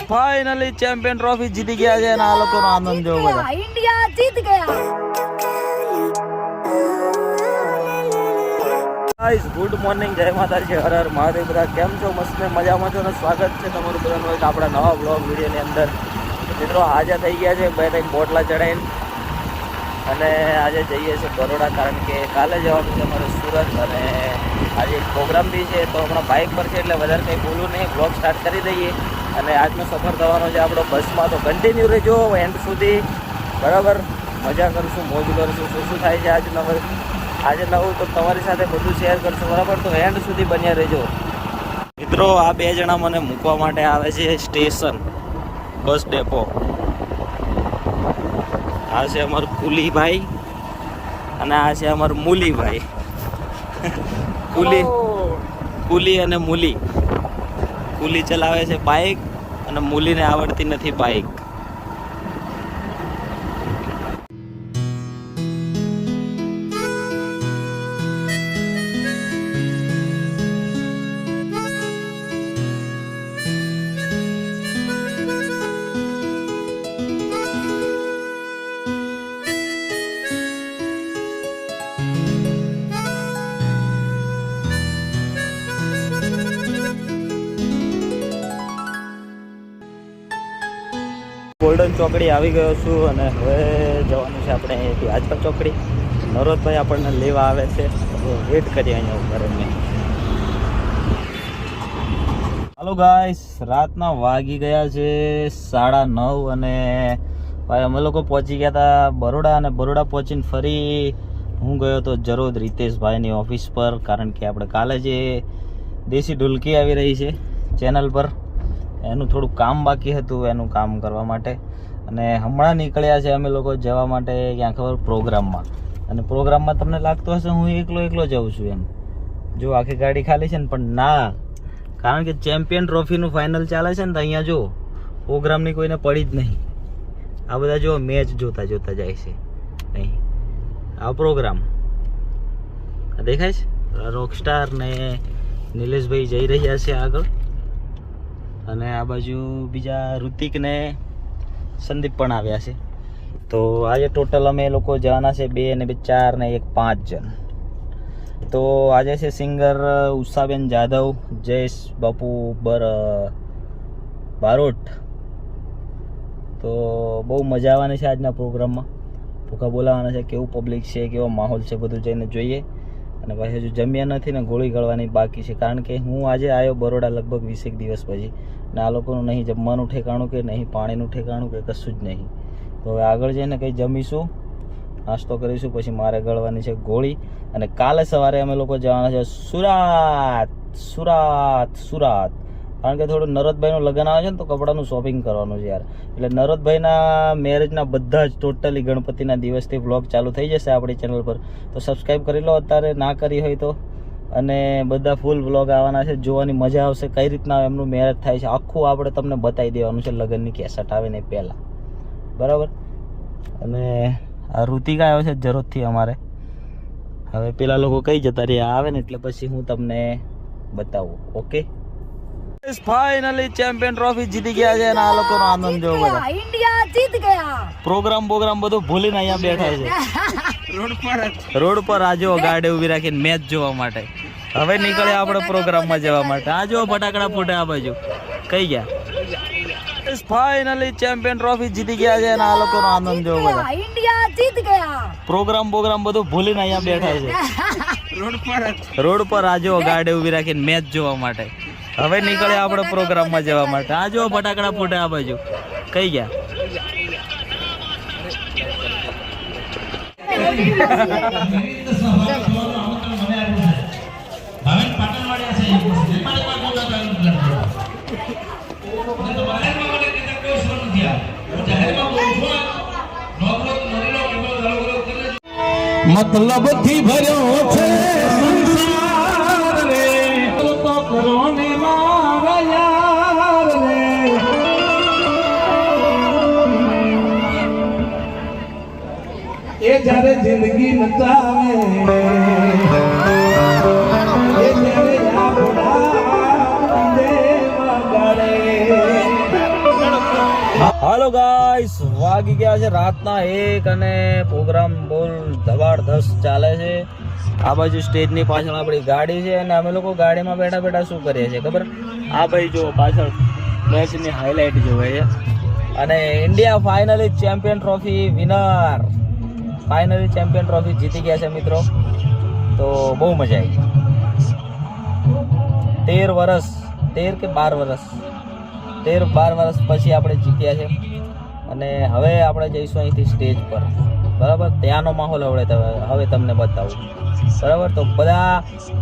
Finally champion trophy जीत गया है ना लोगों नो आनंद जो बड़ा इंडिया जीत गया। गाइस गुड मॉर्निंग जय माताजी हर हर महादेव બધા કેમ છો મસ્ત મજામાં છો ને સ્વાગત છે તમારું બધાનું એક આપણા નવા બ્લોગ વિડિયોની અંદર મિત્રો હાજર થઈ ગયા છે બે ટાઈમ બોટલા ચડાઈને અને આજે જઈએ છે બરોડા કારણ કે કાલે જવાનું છે અમારે સુરત અને આજે એક પ્રોગ્રામ બી છે તો હમણાં બાઇક પર છે એટલે વધારે કંઈ બોલવું નહીં બ્લોગ સ્ટાર્ટ કરી દઈએ અને આજનો સફર થવાનો છે આપણો બસમાં તો કન્ટિન્યુ રહેજો એન્ડ સુધી બરાબર મજા કરશું મોજ કરશું શું થાય છે આજે નવું તો તમારી સાથે બધું શેર કરશું બરાબર તો એન્ડ સુધી બન્યા રહેજો મિત્રો આ બે જણા મને મૂકવા માટે આવે છે સ્ટેશન બસ ડેપો આ છે અમારું કુલીભાઈ અને આ છે અમારું મૂલીભાઈ કુલી અને મૂલી કુલી ચલાવે છે બાઇક અને મૂલીને આવડતી નથી બાઇક ગોલ્ડન ચોકડી આવી ગયો છું અને હવે જવાનું છે આપણે અહીંયાથી આજપા ચોકડી નરોદભાઈ આપણને લેવા આવે છે તો વેટ કરીએ અહીંયા ઉપર એમને હાલો ગાઈસ રાતના વાગી ગયા છે 9:30 અને ભાઈ અમે લોકો પહોંચી ગયા હતા બરોડા અને બરોડા પહોંચીને ફરી હું ગયો તો જરોદ રીતેશભાઈની ઓફિસ પર કારણ કે આપણે કાલે જે દેશી ઢોલકી આવી રહી છે ચેનલ પર એનું થોડું કામ બાકી હતું એનું કામ કરવા માટે અને હમણાં નીકળ્યા છે અમે લોકો જવા માટે ક્યાં ખબર પ્રોગ્રામમાં અને પ્રોગ્રામમાં તમને લાગતું હશે હું એકલો જાઉં છું એમ જો આખી ગાડી ખાલી છે ને પણ ના કારણ કે ચેમ્પિયન ટ્રોફીનું ફાઇનલ ચાલે છે ને તો અહીંયા જો પ્રોગ્રામની કોઈને પડી જ નહીં આ બધા જો મેચ જોતા જાય છે અહીં આ પ્રોગ્રામ દેખાય છે રોકસ્ટાર ને નિલેશભાઈ જઈ રહ્યા છે આગળ અને આ બાજુ બીજા ઋતિક ને સંદીપ પણ આવ્યા છે તો આજે ટોટલ અમે લોકો જવાના છે 2 અને 2 4 ને 1 5 જણ તો આજે છે સિંગર ઉષાબેન જાદવ જયેશ બાપુ બારોટ તો બહુ મજા આવવાની છે આજના પ્રોગ્રામમાં ભૂખા બોલાવાના છે કેવું પબ્લિક છે કેવો માહોલ છે બધું જઈને જોઈએ અને પછી હજુ જમ્યા નથી ને ગોળી ગળવાની બાકી છે કારણ કે હું આજે આવ્યો બરોડા લગભગ 20 દિવસ પછી ને આ લોકોનું નહીં જમવાનું ઠેકાણું કે નહીં પાણીનું ઠેકાણું કે કશું જ નહીં તો હવે આગળ જઈને કંઈ જમીશું નાસ્તો કરીશું પછી મારે ગળવાની છે ગોળી અને કાલે સવારે અમે લોકો જવાના છે સુરત કારણ કે થોડું નરોદભાઈનું લગ્ન આવે છે ને તો કપડાનું શોપિંગ કરવાનું છે યાર એટલે નરોદભાઈના મેરેજના બધા જ ટોટલી ગણપતિના દિવસથી વ્લોગ ચાલુ થઈ જશે આપણી ચેનલ પર તો સબસ્ક્રાઈબ કરી લો અત્યારે ના કરી હોય તો અને બધા ફૂલ વ્લોગ આવવાના છે જોવાની મજા આવશે કઈ રીતના એમનું મેરેજ થાય છે આખું આપણે તમને બતાવી દેવાનું છે લગ્નની કેસેટ આવે ને પહેલાં બરાબર અને આ ઋતિક આવ્યો છે જરૂરથી અમારે હવે પેલા લોકો કઈ જતા રહ્યા આવે ને એટલે પછી હું તમને બતાવું ઓકે फाइनली चैंपियन ट्रॉफी जीत गया है ना आ लोगों नो आनंद जो बड़ा इंडिया जीत गया। प्रोग्राम બધું ભૂલીને અહીંયા બેઠા છે રોડ પર આજો ગાડી ઊભી રાખીને મેચ જોવા માટે હવે નીકળે આપણે પ્રોગ્રામમાં જવા માટે આ જો ફટાકડા ફૂટે આ બાજુ કઈ ગયા फाइनली चैंपियन ट्रॉफी जीत गया है ना आ लोगों नो आनंद जो बड़ा इंडिया जीत गया। प्रोग्राम બધું ભૂલીને અહીંયા બેઠા છે રોડ પર આજો ગાડી ઊભી રાખીને મેચ જોવા માટે હવે નીકળે આપણે પ્રોગ્રામમાં જવા માટે આ જો ફટાકડા ફૂટે આ બાજુ કઈ ગયા મતલબ થી ભર્યો છે સંસાર રે તો કરો ને મારા યાર રે એ જ્યારે જિંદગી નચાવે એ જ્યારે આપણા દેવ ગાડે. હાલો ગાઈસ, વાગી ગયા છે રાતના 1 અને પ્રોગ્રામ બોલ ધબાડધસ ચાલે છે. આ બાજુ સ્ટેજની પાછળ આપણી ગાડી છે અને અમે લોકો ગાડીમાં બેઠા બેઠા શું કરીએ છીએ ખબર? આ ભાઈ જો પાછળ મેચની હાઇલાઇટ જોવે છે અને India finally champion trophy winner, finally champion trophy જીતી ગયા છે મિત્રો. તો બહુ મજા આવી. 13 વર્ષ 13 કે 12 વર્ષ 13-12 વર્ષ પછી આપણે જીત્યા છે અને હવે આપણે જઈશું અહીંથી સ્ટેજ પર. બરાબર, ત્યાંનો માહોલ હવે તમને બતાવું. બરાબર, તો બધા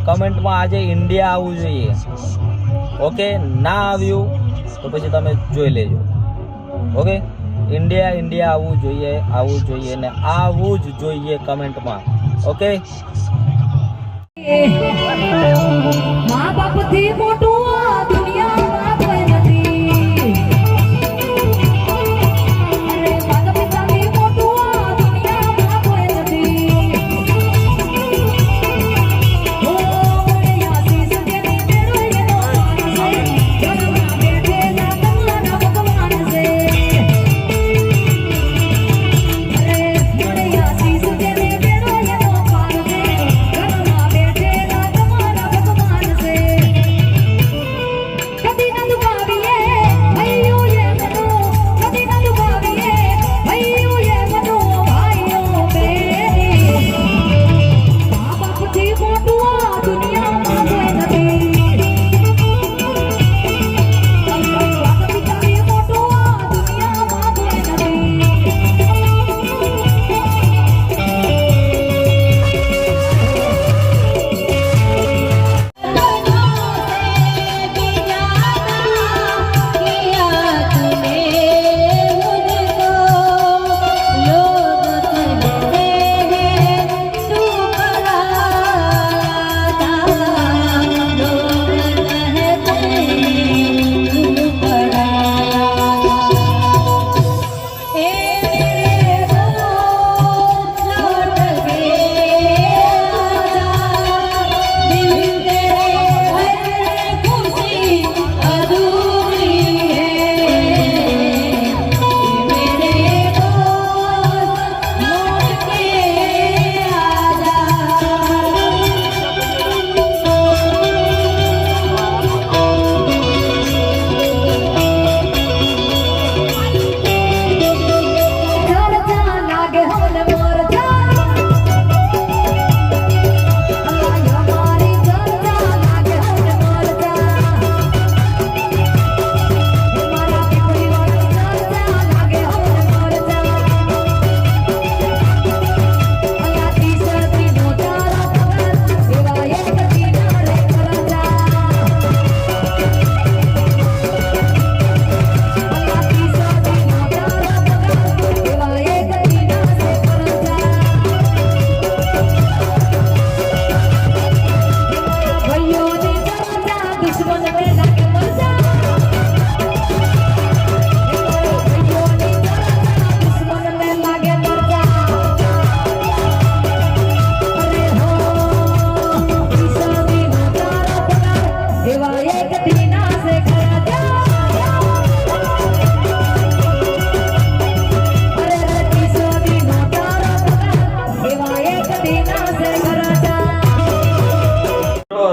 કમેન્ટમાં આજે ઇન્ડિયા આવવું જોઈએ. ઓકે, ના આવ્યું તો પછી તમે જોઈ લેજો. ઓકે, ઇન્ડિયા આવવું જોઈએ ને આવવું જ જોઈએ કમેન્ટમાં. ઓકે, મા બાપથી મોટું આ દુનિયામાં કોઈ નથી. અરે માતા પિતાથી મોટું આ દુનિયામાં કોઈ નથી. ઓ મને આશીષ જેની મેળો એનો માન છે. ઘરમાં બેઠેલા તમારા ભગવાન છે. અરે મને આશીષ જેની મેળો એનો માન છે. ઘરમાં બેઠેલા તમારા ભગવાન છે. કદી ન દુભાવીએ ભાઈઓ એ મનો, કદી ન દુભાવીએ ભાઈઓ એ મનો, ભાઈઓ બેની. મા બાપથી મોટું આ દુનિયામાં કોઈ નથી. માતા પિતાથી મોટું આ દુનિયામાં કોઈ નથી.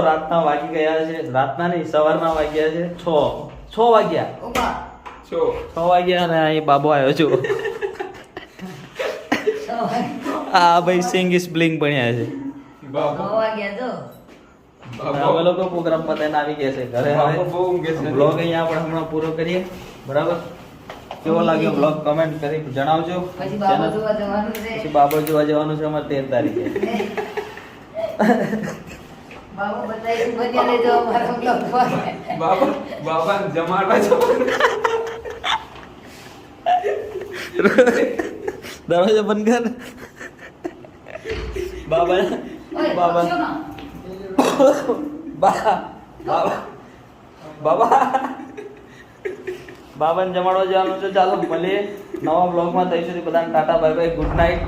રાતના વાગી ગયા છે, રાતના નહીં સવારના વાગ્યા છે 6 વાગ્યા. 6 વાગ્યા અને અહીં બાબો આવ્યો છું. આ ભાઈ સિંગીસ બ્લિંગ ભણ્યા છે. અમે લોકો પ્રોગ્રામ પતાઈને આવી ગયા છે ઘરે. બ્લોગ અહીંયા આપણે હમણાં પૂરો કરીએ. બરાબર, કેવો લાગ્યો બ્લોગ કમેન્ટ કરી જણાવજો. પછી બાબો જોવા જવાનું છે અમારે 13 તારીખે. બાબા જમાડવા જવાનું. દરવાજો બંધ કર. બાબા બાબા બાબાને જમાડવા જવાનું છે. ચાલો મળીએ નવા બ્લોગમાં. ત્યાં સુધી બધાને Tata bye bye, good night.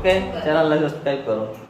Okay ચેનલને સબસ્ક્રાઈબ કરો.